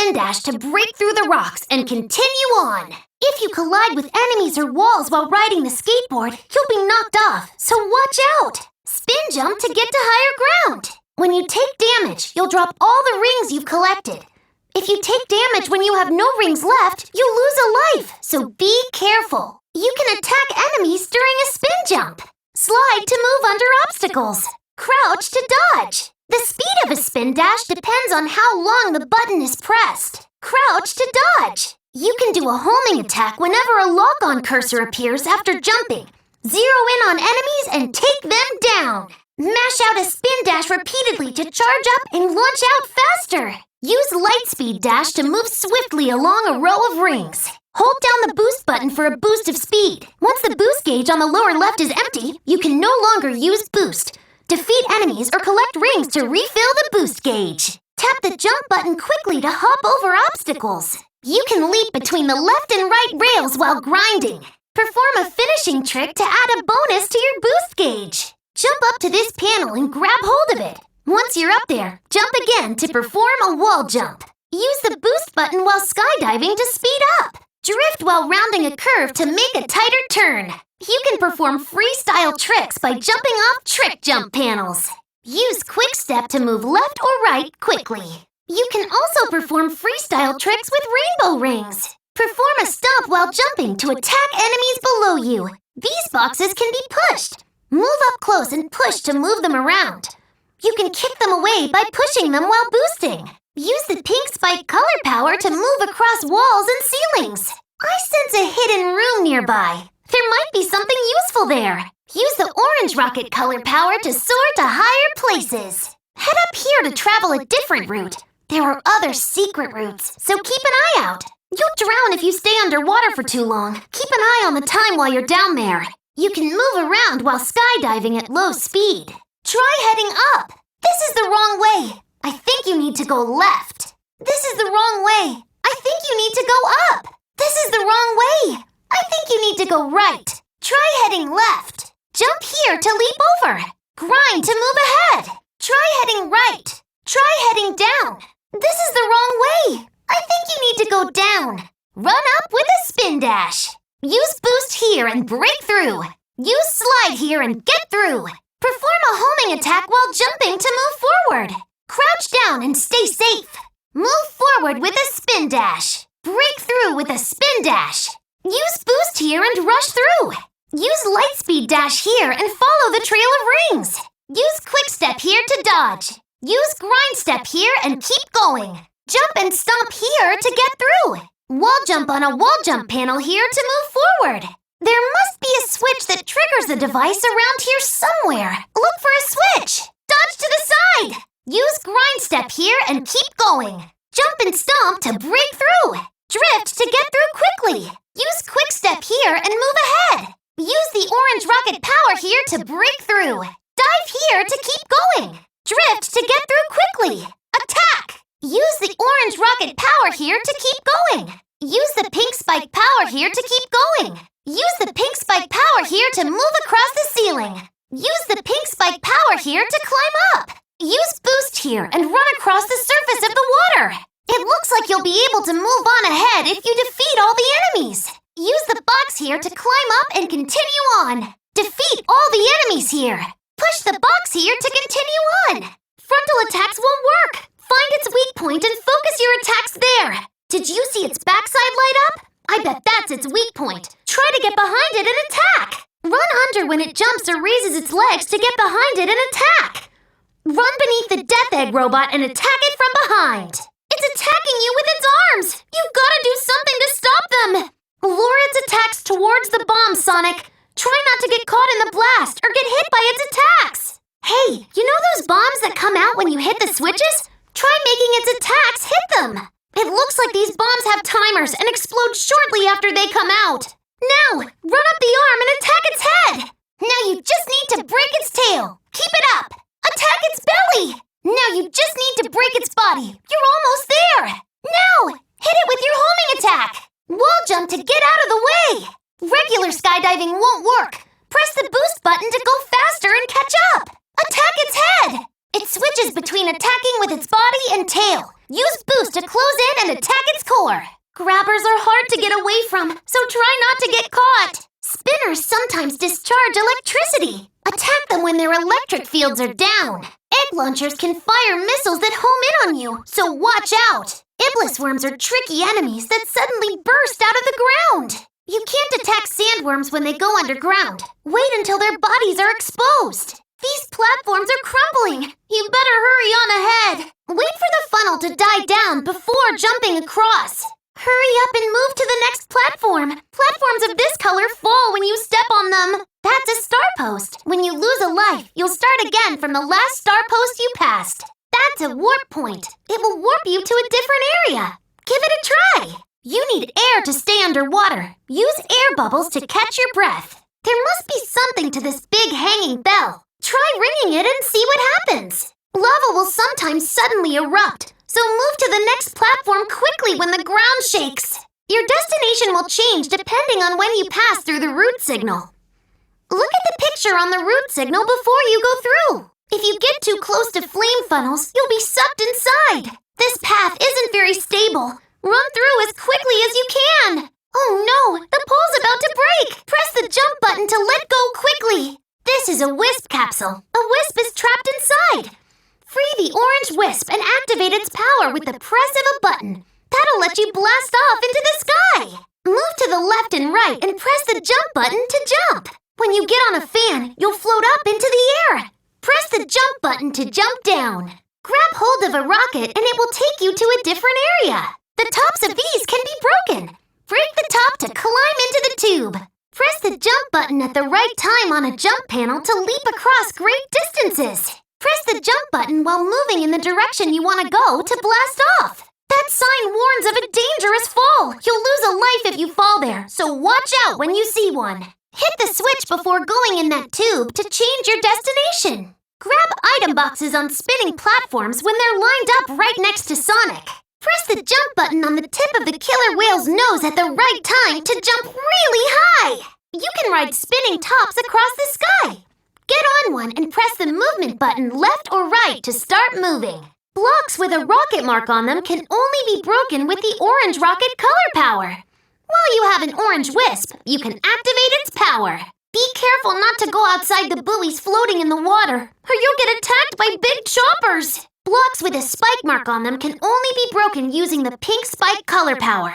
spin dash to break through the rocks and continue on. If you collide with enemies or walls while riding the skateboard, you'll be knocked off, so watch out. Spin jump to get to higher ground. When you take damage, you'll drop all the rings you've collected. If you take damage when you have no rings left, you'll lose a life, so be careful. You can attack enemies during a spin jump. Slide to move under obstacles. Crouch to dodge. The speed of a spin dash depends on how long the button is pressed. Crouch to dodge. You can do a homing attack whenever a lock-on cursor appears after jumping. Zero in on enemies and take them down. Mash out a spin dash repeatedly to charge up and launch out faster. Use light speed dash to move swiftly along a row of rings. Hold down the boost button for a boost of speed. Once the boost gauge on the lower left is empty, you can no longer use boost. Defeat enemies or collect rings to refill the boost gauge. Tap the jump button quickly to hop over obstacles. You can leap between the left and right rails while grinding. Perform a finishing trick to add a bonus to your boost gauge. Jump up to this panel and grab hold of it. Once you're up there, jump again to perform a wall jump. Use the boost button while skydiving to speed up. Drift while rounding a curve to make a tighter turn. You can perform freestyle tricks by jumping off trick jump panels. Use quick step to move left or right quickly. You can also perform freestyle tricks with rainbow rings. Perform a stomp while jumping to attack enemies below you. These boxes can be pushed. Move up close and push to move them around. You can kick them away by pushing them while boosting. Use the pink spike color power to move across walls and ceilings. I sense a hidden room nearby. There might be something useful there. Use the orange rocket color power to soar to higher places. Head up here to travel a different route. There are other secret routes, so keep an eye out. You'll drown if you stay underwater for too long. Keep an eye on the time while you're down there. You can move around while skydiving at low speed. Try heading up. This is the wrong way. I think you need to go left. This is the wrong way. I think you need to go up. This is the wrong way. I think you need to go right. Try heading left. Jump here to leap over. Grind to move ahead. Try heading right. Try heading down. This is the wrong way. I think you need to go down. Run up with a spin dash. Use boost here and break through. Use slide here and get through. Perform a homing attack while jumping to move forward. Crouch down and stay safe. Move forward with a spin dash. Break through with a spin dash. Use boost here and rush through. Use light speed dash here and follow the trail of rings. Use quick step here to dodge. Use grind step here and keep going. Jump and stomp here to get through. Wall jump on a wall jump panel here to move forward. There must be a switch that triggers the device around here somewhere. Look for a switch. Dodge to the side. Use grind step here and keep going. Jump and stomp to break through. Drift to get through quickly. Use quick step here and move ahead. Use the orange rocket power here to break through. Dive here to keep going. Drift to get through quickly. Attack. Use the orange rocket power here to keep going. Use the pink spike power here to keep going. Use the pink spike power here to move across the ceiling. Use the pink spike power here to climb up. Use boost here and run across the surface of the water. It looks like you'll be able to move on ahead if you defeat all the enemies. Use the box here to climb up and continue on. Defeat all the enemies here. Push the box here to continue on. Frontal attacks won't work. Find its weak point and focus your attacks there. Did you see its backside light up? I bet that's its weak point. Try to get behind it and attack. Run under when it jumps or raises its legs to get behind it and attack. Run beneath the Death Egg robot and attack it from behind. It's attacking you with its arms. You've got to do something to stop them. Lure its attacks towards the bomb, Sonic. Try not to get caught in the blast or get hit by its attacks. Hey, you know those bombs that come out when you hit the switches? Try making its attacks hit them. It looks like these bombs have timers and explode shortly after they come out. Now, run up the arm and attack its head. Now you just need to break its tail. Keep it up. Attack its belly. Now you just need to break its body. You're almost there. Now, hit it with your homing attack. Wall jump to get out of the way. Regular skydiving won't work. Press the boost button to go faster and catch up. Attack its head. It switches between attacking with its body and tail. Use boost to close in and attack its core. Grabbers are hard to get away from, so try not to get caught. Spinners sometimes discharge electricity. Attack them when their electric fields are down. Egg launchers can fire missiles that home in on you, so watch out. Iblis worms are tricky enemies that suddenly burst out of the ground. You can't attack sandworms when they go underground. Wait until their bodies are exposed. These platforms are crumbling. You better hurry on ahead. Wait for the funnel to die down before jumping across. Hurry up and move to the next platform. Platforms of this color fall when you step on them. That's a star post. When you lose a life, you'll start again from the last star post you passed. That's a warp point. It will warp you to a different area. Give it a try. You need air to stay underwater. Use air bubbles to catch your breath. There must be something to this big hanging bell. Try ringing it and see what happens. Lava will sometimes suddenly erupt, so move to the next platform quickly when the ground shakes. Your destination will change depending on when you pass through the root signal. Look at the picture on the root signal before you go through. If you get too close to flame funnels, you'll be sucked inside. This path isn't very stable. Run through as quickly as you can. Oh no, the pole's about to break. Press the jump button to let go quickly. This is a Wisp capsule. A Wisp is trapped inside. Free the orange Wisp and activate its power with the press of a button. That'll let you blast off into the sky. Move to the left and right and press the jump button to jump. When you get on a fan, you'll float up into the air. Press the jump button to jump down. Grab hold of a rocket and it will take you to a different area. The tops of these can be broken. Break the top to climb into the tube. Press the jump button at the right time on a jump panel to leap across great distances. Press the jump button while moving in the direction you want to go to blast off. That sign warns of a dangerous fall. You'll lose a life if you fall there, so watch out when you see one. Hit the switch before going in that tube to change your destination. Grab item boxes on spinning platforms when they're lined up right next to Sonic. Press the jump button on the tip of the killer whale's nose at the right time to jump really high. You can ride spinning tops across the sky. Get on one and press the movement button left or right to start moving. Blocks with a rocket mark on them can only be broken with the orange rocket color power. While you have an orange Wisp, you can activate its power. Be careful not to go outside the buoys floating in the water, or you'll get attacked by big choppers. Blocks with a spike mark on them can only be broken using the pink spike color power.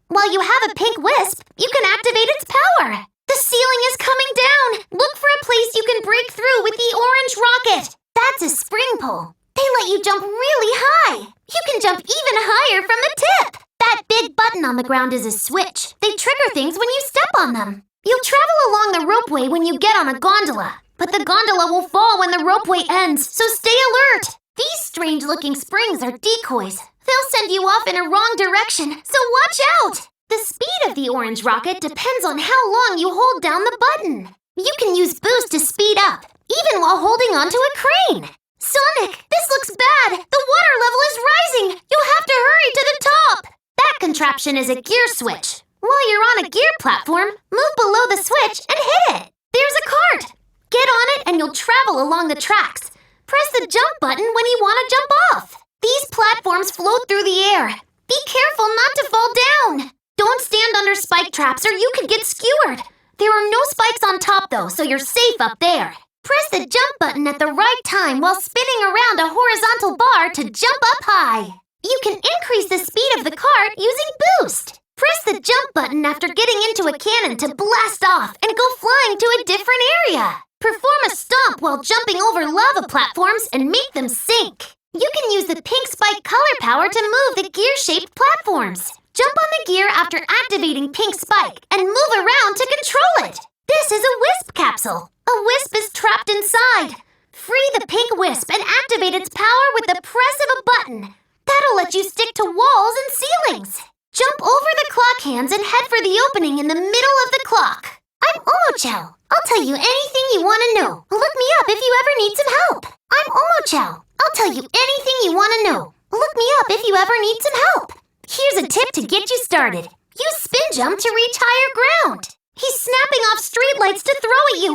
While you have a pink Wisp, you can activate its power. The ceiling is coming down. Look for a place you can break through with the orange rocket. That's a spring pole. They let you jump really high. You can jump even higher from the tip. That big button on the ground is a switch. They trigger things when you step on them. You'll travel along the ropeway when you get on a gondola, but the gondola will fall when the ropeway ends, so stay alert. These strange-looking springs are decoys. They'll send you off in a wrong direction, so watch out! The speed of the orange rocket depends on how long you hold down the button. You can use boost to speed up, even while holding onto a crane. Sonic, this looks bad! The water level is rising! You'll have to hurry to the top! That contraption is a gear switch. While you're on a gear platform, move below the switch and hit it. There's a cart. Get on it and you'll travel along the tracks. Press the jump button when you want to jump off. These platforms float through the air. Be careful not to fall down. Don't stand under spike traps or you could get skewered. There are no spikes on top though, so you're safe up there. Press the jump button at the right time while spinning around a horizontal bar to jump up high. You can increase the speed of the cart using boost. Press the jump button after getting into a cannon to blast off and go flying to a different area. Perform a stomp while jumping over lava platforms and make them sink. You can use the pink spike color power to move the gear-shaped platforms. Jump on the gear after activating pink spike and move around to control it. This is a Wisp capsule. A Wisp is trapped inside. Free the pink Wisp and activate its power with the press of a button. That'll let you stick to walls and ceilings. Jump over the clock hands and head for the opening in the middle of the clock. I'm Omochao. I'll tell you anything you want to know. Look me up if you ever need some help. I'm Omochao. I'll tell you anything you want to know. Look me up if you ever need some help. Here's a tip to get you started. Use spin jump to reach higher ground. He's snapping off streetlights to throw at you.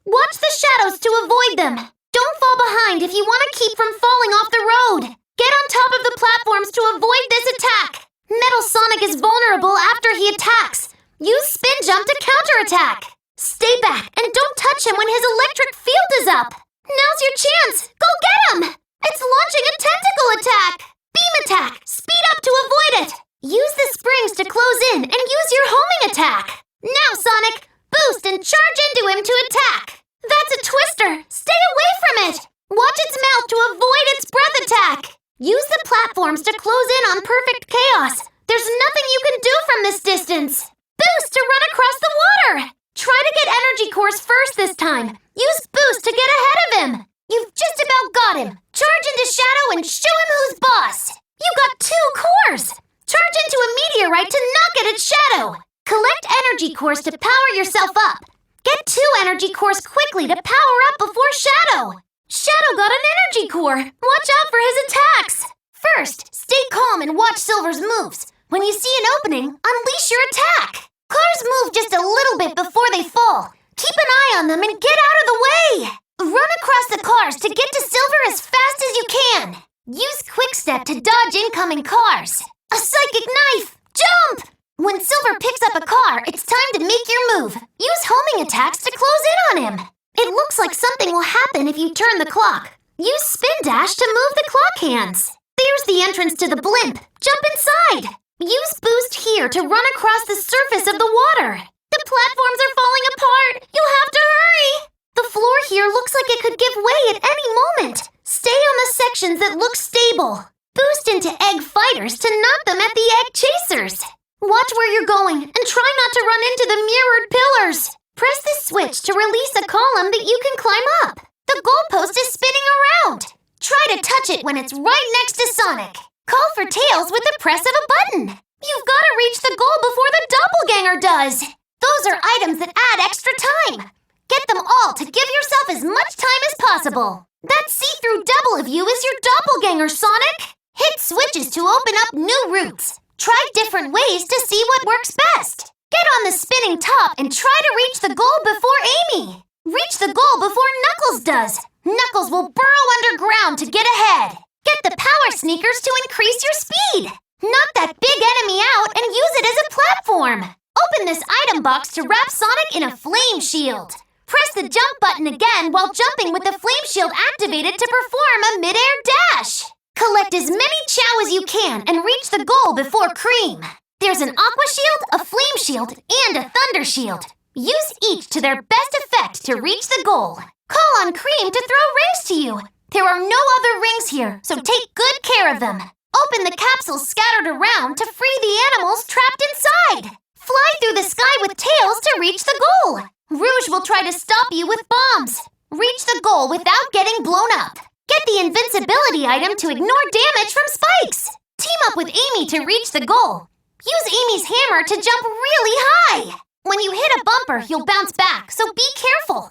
Watch the shadows to avoid them. Don't fall behind if you want to keep from falling off the road. Get on top of the platforms to avoid this attack. Metal Sonic is vulnerable after he attacks. Use Spin Jump to counterattack. Stay back and don't touch him when his electric field is up. Now's your chance. Go get him. It's launching a tentacle attack. Beam attack. Speed up to avoid it. Use the springs to close in and use your homing attack. Now, Sonic, boost and charge into him to attack. That's a twister. Stay away from it. Watch its mouth to avoid its breath attack. Use the platforms to close in on Perfect Chaos. There's nothing you can do from this distance. Boost to run across the water. Try to get energy cores first this time. Use Boost to get ahead of him. You've just about got him. Charge into Shadow and show him who's boss. You got 2 cores. Charge into a meteorite to knock it at Shadow. Collect energy cores to power yourself up. Get 2 energy cores quickly to power up before Shadow. Shadow got an energy core. Watch out for his attacks. First, stay calm and watch Silver's moves. When you see an opening, unleash your attack. Cars move just a little bit before they fall. Keep an eye on them and get out of the way. Run across the cars to get to Silver as fast as you can. Use Quick Step to dodge incoming cars. A psychic knife! Jump! When Silver picks up a car, it's time to make your move. Use homing attacks to close in on him. It looks like something will happen if you turn the clock. Use Spin Dash to move the clock hands. There's the entrance to the blimp. Jump inside. Use Boost here to run across the surface of the water. The platforms are falling apart. You'll have to hurry. The floor here looks like it could give way at any moment. Stay on the sections that look stable. Boost into Egg Fighters to knock them at the Egg Chasers. Watch where you're going and try not to run into the mirrored pillars. Press the switch to release a column that you can climb up. The goalpost is spinning around. Try to touch it when it's right next to Sonic. Call for Tails with the press of a button. You've got to reach the goal before the doppelganger does. Those are items that add extra time. Get them all to give yourself as much time as possible. That see-through double of you is your doppelganger, Sonic. Hit switches to open up new routes. Try different ways to see what works best. Get on the spinning top and try to reach the goal before Amy. Reach the goal before Knuckles does. Knuckles will burrow underground to get ahead. Get the power sneakers to increase your speed. Knock that big enemy out and use it as a platform. Open this item box to wrap Sonic in a flame shield. Press the jump button again while jumping with the flame shield activated to perform a mid-air dash. Collect as many Chow as you can and reach the goal before Cream. There's an Aqua Shield, a Flame Shield, and a Thunder Shield. Use each to their best effect to reach the goal. Call on Cream to throw rings to you. There are no other rings here, so take good care of them. Open the capsules scattered around to free the animals trapped inside. Fly through the sky with Tails to reach the goal. Rouge will try to stop you with bombs. Reach the goal without getting blown up. Get the invincibility item to ignore damage from spikes. Team up with Amy to reach the goal. Use Amy's hammer to jump really high. When you hit a bumper, you'll bounce back, so be careful.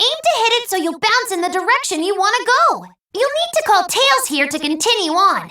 Aim to hit it so you'll bounce in the direction you want to go. You'll need to call Tails here to continue on.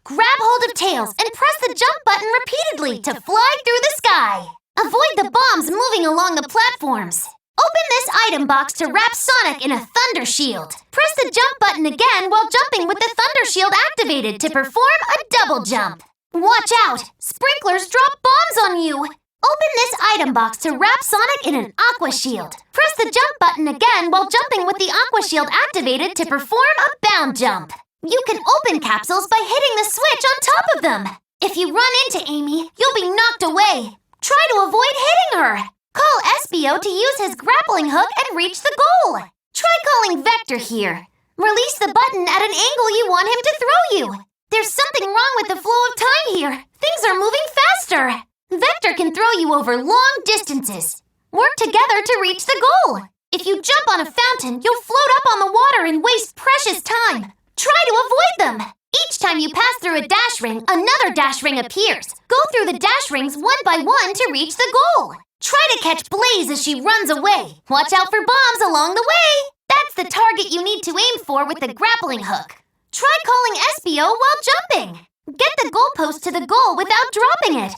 Grab hold of Tails and press the jump button repeatedly to fly through the sky. Avoid the bombs moving along the platforms. Open this item box to wrap Sonic in a Thunder Shield. Press the jump button again while jumping with the Thunder Shield activated to perform a double jump. Watch out! Sprinklers drop bombs on you! Open this item box to wrap Sonic in an Aqua Shield. Press the jump button again while jumping with the Aqua Shield activated to perform a bound jump. You can open capsules by hitting the switch on top of them. If you run into Amy, you'll be knocked away. Try to avoid hitting her. Call Espio to use his grappling hook and reach the goal. Try calling Vector here. Release the button at an angle you want him to throw you. There's something wrong with the flow of time here. Things are moving faster. Vector can throw you over long distances. Work together to reach the goal. If you jump on a fountain, you'll float up on the water and waste precious time. Try to avoid them. Each time you pass through a dash ring, another dash ring appears. Go through the dash rings one by one to reach the goal. Try to catch Blaze as she runs away. Watch out for bombs along the way. That's the target you need to aim for with the grappling hook. Try calling Espio while jumping. Get the goalpost to the goal without dropping it.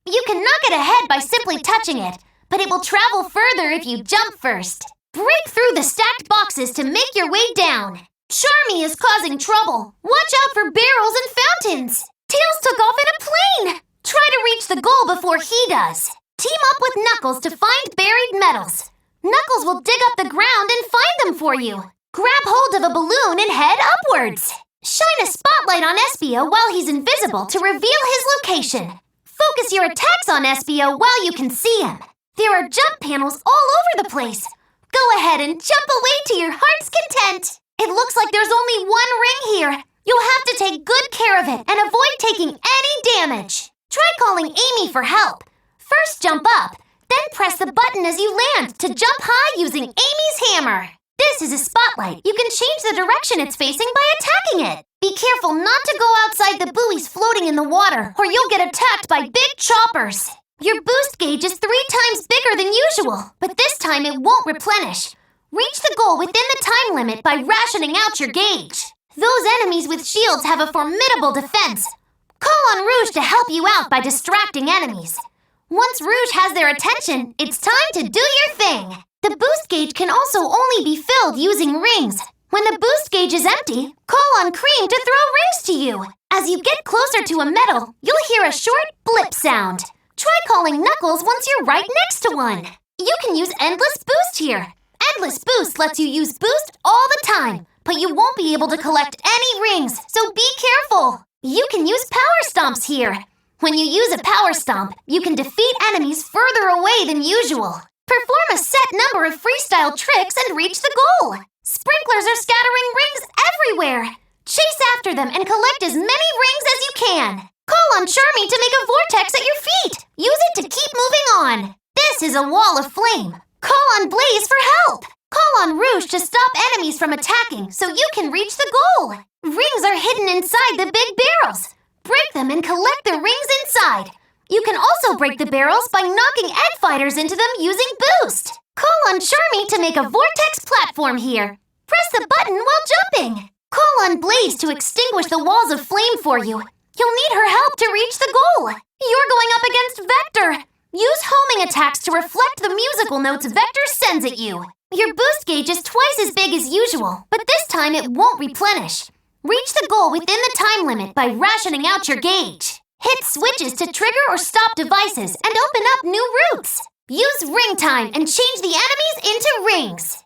You can knock it ahead by simply touching it, but it will travel further if you jump first. Break through the stacked boxes to make your way down. Charmy is causing trouble. Watch out for barrels and fountains. Tails took off in a plane. Try to reach the goal before he does. Team up with Knuckles to find buried medals. Knuckles will dig up the ground and find them for you. Grab hold of a balloon and head upwards. Shine a spotlight on Espio while he's invisible to reveal his location. Focus your attacks on Espio while you can see him. There are jump panels all over the place. Go ahead and jump away to your heart's content. It looks like there's only one ring here. You'll have to take good care of it and avoid taking any damage. Try calling Amy for help. First jump up, then press the button as you land to jump high using Amy's hammer. This is a spotlight. You can change the direction it's facing by attacking it. Be careful not to go outside the buoys floating in the water, or you'll get attacked by big choppers. Your boost gauge is 3 times bigger than usual, but this time it won't replenish. Reach the goal within the time limit by rationing out your gauge. Those enemies with shields have a formidable defense. Call on Rouge to help you out by distracting enemies. Once Rouge has their attention, it's time to do your thing. The boost gauge can also only be filled using rings. When the boost gauge is empty, call on Cream to throw rings to you. As you get closer to a medal, you'll hear a short blip sound. Try calling Knuckles once you're right next to one. You can use Endless Boost here. Endless Boost lets you use Boost all the time, but you won't be able to collect any rings, so be careful. You can use Power Stomps here. When you use a Power Stomp, you can defeat enemies further away than usual. Perform a set number of freestyle tricks and reach the goal. Sprinklers are scattering rings everywhere. Chase after them and collect as many rings as you can. Call on Charmy to make a vortex at your feet. Use it to keep moving on. This is a wall of flame. Call on Blaze for help. Call on Rouge to stop enemies from attacking so you can reach the goal. Rings are hidden inside the big barrels. Break them and collect the rings inside. You can also break the barrels by knocking egg fighters into them using Boost. Call on Charmy to make a vortex platform here. Press the button while jumping. Call on Blaze to extinguish the walls of flame for you. You'll need her help to reach the goal. You're going up against Vector. Use homing attacks to reflect the musical notes Vector sends at you. Your boost gauge is twice as big as usual, but this time it won't replenish. Reach the goal within the time limit by rationing out your gauge. Hit switches to trigger or stop devices and open up new routes. Use ring time and change the enemies into rings.